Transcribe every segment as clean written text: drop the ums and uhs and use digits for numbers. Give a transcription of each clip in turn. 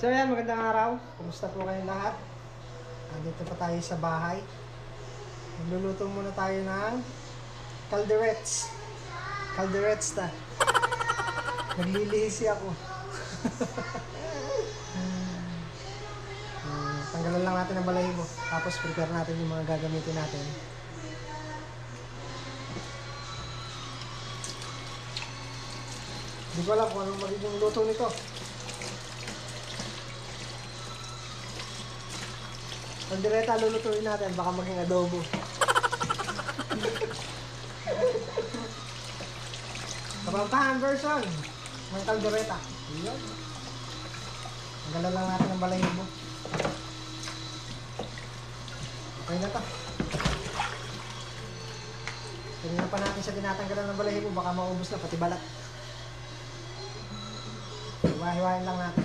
So yan, magandang araw. Kumusta po kayo lahat? Andito pa tayo sa bahay. Magluluto muna tayo ng calderettes. Calderettes na. Naglilihisi ako. Tanggalan lang natin ang balahibo. Tapos prepare natin yung mga gagamitin natin. Hindi ko alam kung anong magiging luto nito. Caldereta lulutuin natin, baka maging adobo. Kapampangan version ng caldereta. Iyon. Tanggalan lang natin ang balahibo. Okay na to. Tingnan pa natin sa tinatanggalan ng balahibo, baka maubos na pati balat. Hiwa-hiwain lang natin.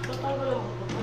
Tatanggalan mo ito.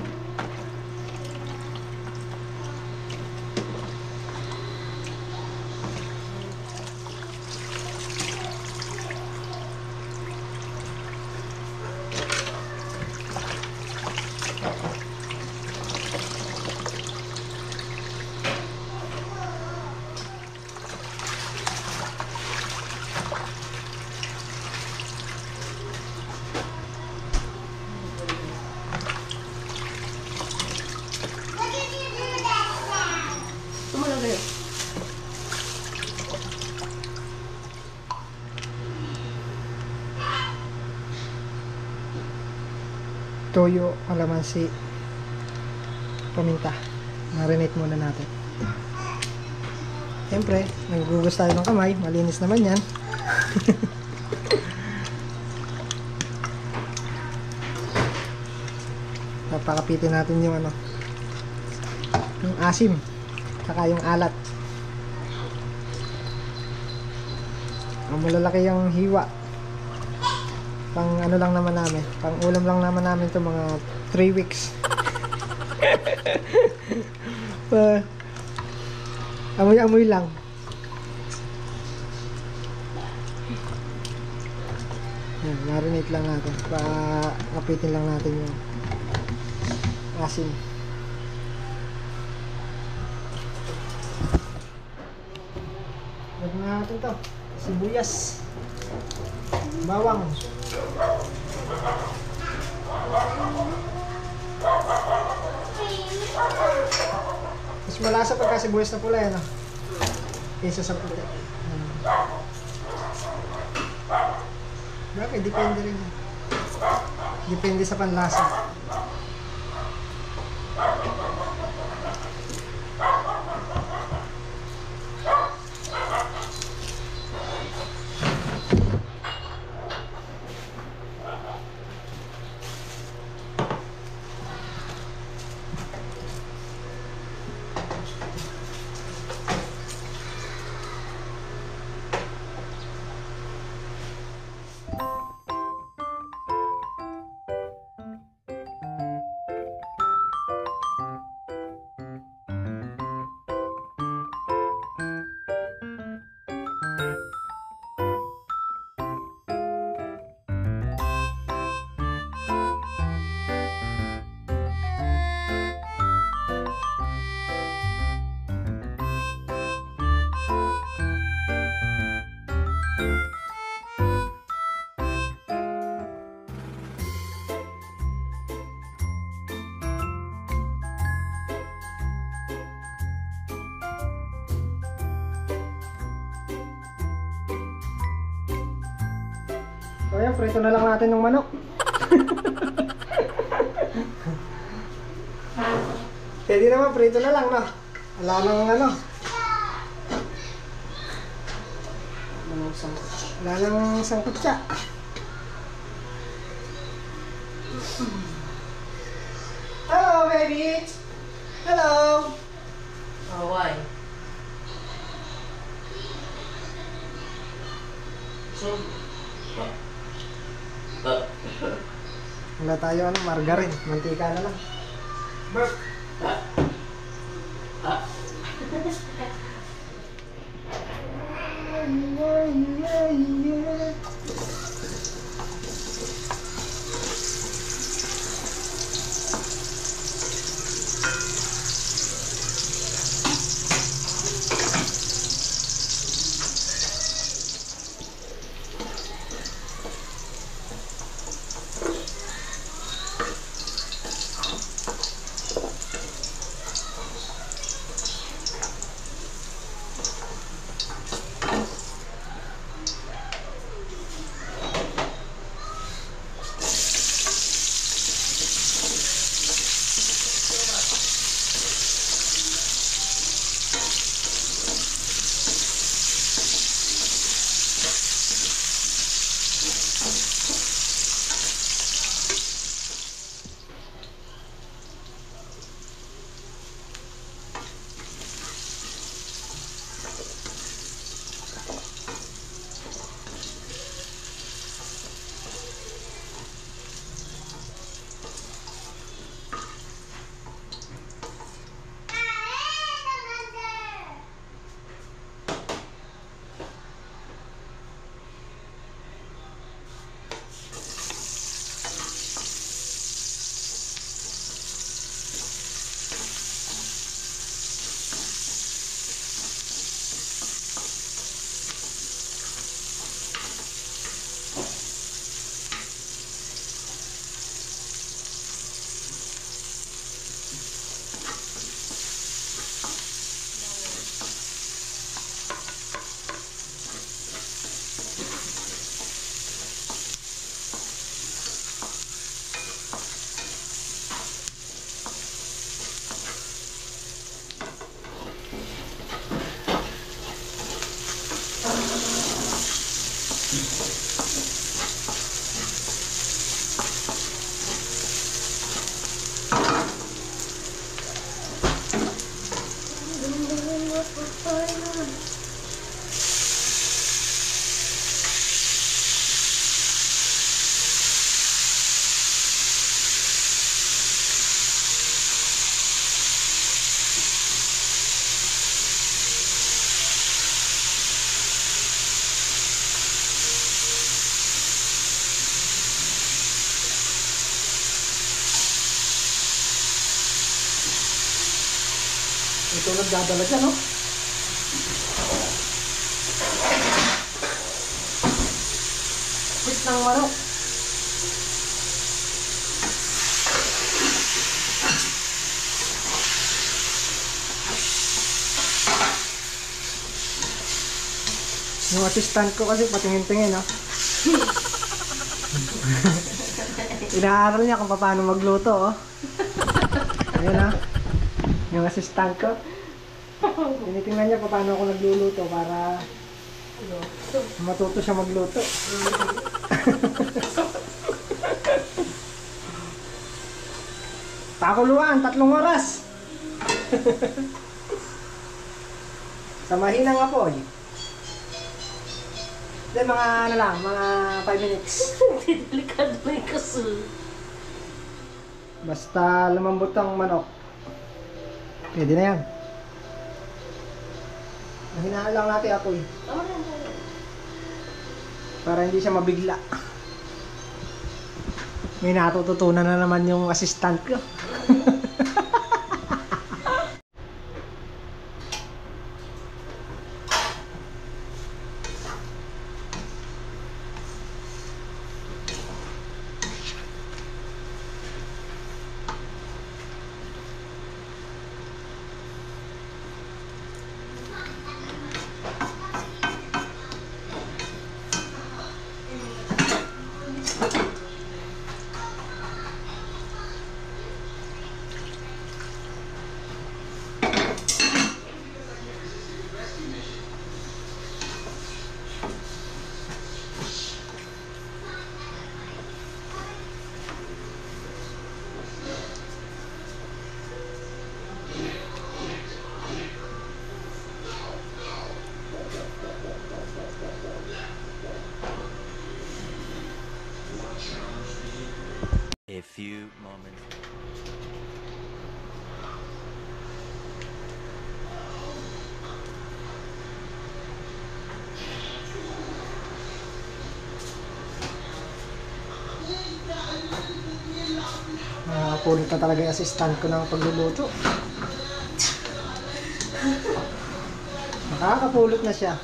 Toyo, kalamansi, paminta. Marinate muna natin. Siyempre, nagugugas tayo ng kamay. Malinis naman yan. Papakapitin natin yung ano, yung asim, saka yung alat. Ang malalaki yung hiwa. Pang ano lang naman namin, pang ulam lang naman namin ito mga 3 weeks. Amoy-amoy lang. Yan, marinate lang natin. Kapitin lang natin yung asin. Lagyan natin ito. Sibuyas. Bawang. Mas malasa pagka sibuyas na pula yan, kaysa sa puti. Bakit? Depende rin yan. Depende sa panlasa. So ayan, prito na lang natin ng manok. Pwede naman, prito na lang, no? Wala nang ano. Wala nang sangkutsa. Hello, baby! Hello! Oh, why? So, wala tayo ano, margarine, mantika na lang. Burp. Ito nagdadala dyan, no? Quit ng manok. Yung assistant ko kasi patingin-tingin, no? Inaaral niya kung paano magluto, oh. Ayan, ha? Yung assistant ko. Tinitingnan niya paano ako nagluluto para matuto siya magluto. Pakuluan, 3 oras. Sa mahinang apoy. Then mga ano lang, mga 5 minutes. Delikado na yung kaso. Basta lumambot ang manok. Pwede na yan. Hinahaan lang natin apoy. Tama na yan. Para hindi siya mabigla. May natututunan na naman yung assistant ko. A few moments. Nakapulit na talaga yung assistant ko ng pagluluto. Nakakapulot na siya.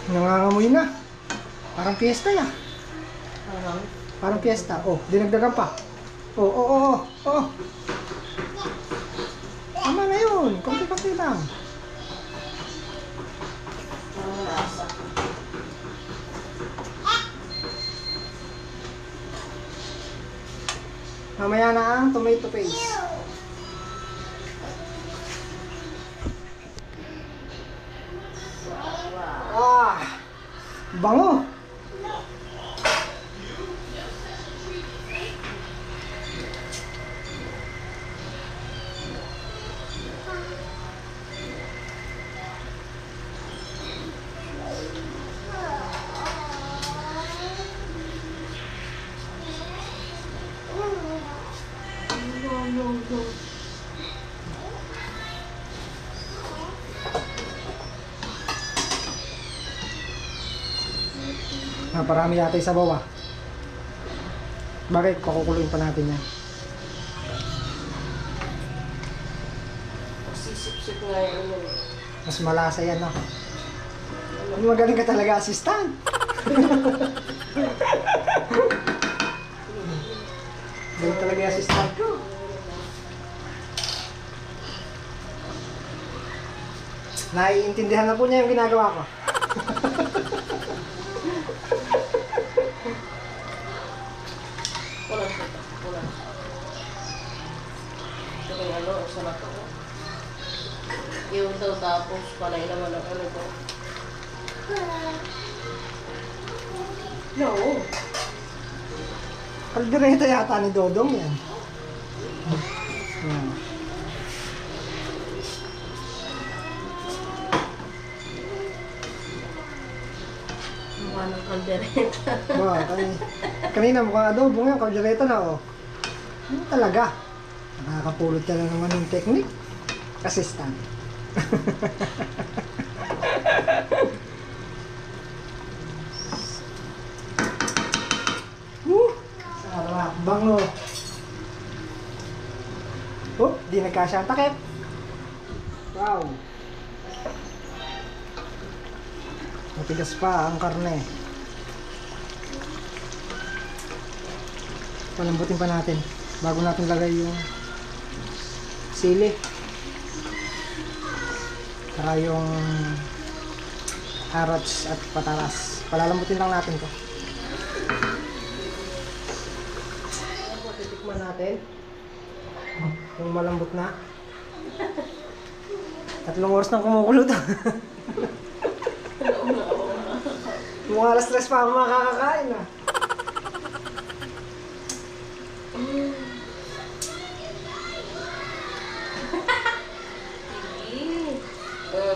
Nangangamoy na. Parang piyesta ya. Parang piyesta. Oh, dinagdagan pa. Oh. Tama na yun. Konti-konti lang. Mamaya na ang tomato paste. Bango! Parami yata yung sabaw, ah. Bakit? Pakukuluin pa natin yan. Sisip-sip nga yun. Mas malasa yan, no? Magaling ka talaga, assistant. Galing talaga yung assistant ko. Naiintindihan na po niya yung ginagawa ko. Wala. Ito yung ano, sarap ako. Yung daw tapos, panay naman ang ano ko. No. Kaldereta yata ni Dodong yan. Mukha ng kaldereta. Kanina mukhang adobo nga, kaldereta na, oh. Ano talaga? Nakakapulot ka na naman yung technique. assistant. Sarap, bango. Oh, di nagkasya ang takip. Wow. Matigas pa ang karne. Palambutin pa natin bago natin lagay yung sili. Saka yung carrots at patatas. Palalambutin lang natin to. Titikman natin yung malambot na. 3 oras nang kumukulo to. Mga alas 3 pa ako makakakain ah.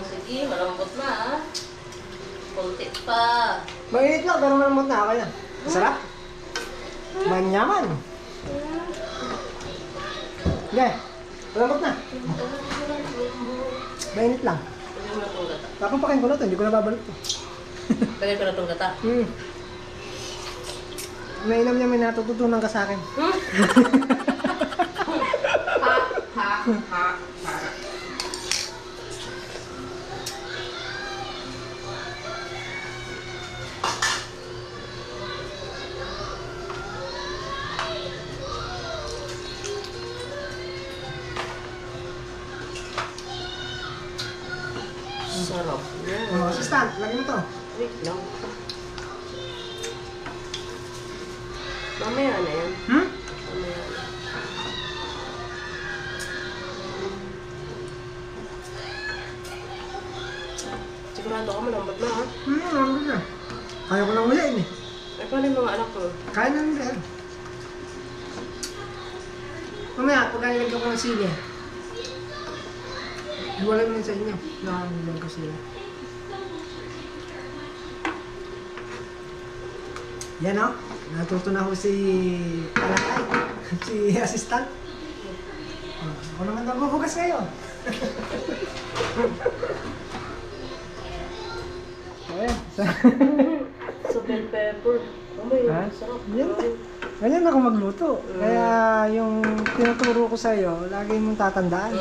Sige, malambot na ah. Kunti pa. Mainit lang pero malambot na. Okay na. Masarap. Manyaman. Hindi. Malambot na. Mainit lang. Lagyan mo na itong gata. Papapakin ko na to. Hindi ko na babalot to. Lagyan ko na itong gata. Mainam niya, may natututunan ka sa akin. Sarap. Oh, assistant, lagyan mo to. Wait lang. Mamaya na yan. Mamaya na. Sigurado ka malambot na ha? Malambot na. Kaya ko lang uliin eh. Ay, paano yung mga anak ko? Kaya na nila. Mamaya, pagka nilagyan ko ng sili. Iwalay mo yun sa inyo. Nakanilag ko sila. Yan o. Natuto na ko si Alakay. Si assistant. Ako naman nagbubugas ngayon. Ayan. Sa bell pepper. Mamaya, Ha? sarap. Yan. Ganyan ako magluto. Kaya yung tinuturo ko sa'yo, lagi mong tatandaan.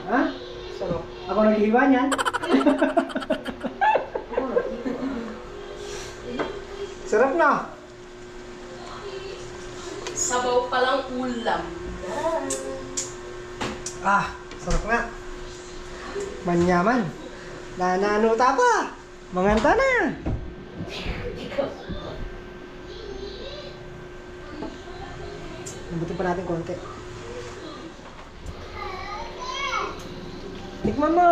Ha? Sarap. Ako naghihiwa niyan? Sarap na. Sabaw palang ulam. Ah, sarap nga. Manyaman. Nananuta pa. Manganta na. Lambutin pa natin konti. Tikman mo.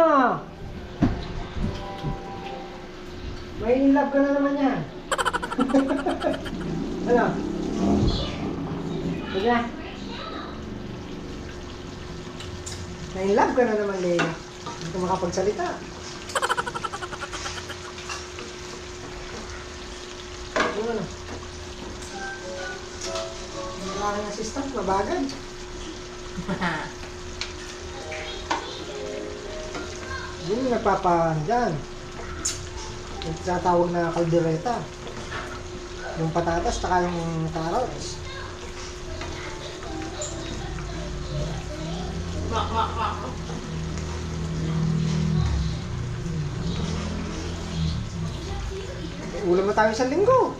May in love ka na naman yan. Ano? Sige. May in love ka na naman, Leila. Hindi ka makapagsalita. Yung ano? Yung aking assistant, mabagad. Yun yung nagpapahandyan. Yung tinatawag na kaldereta. Yung patatas, taka yung carrots. Ulam na tayo sa linggo.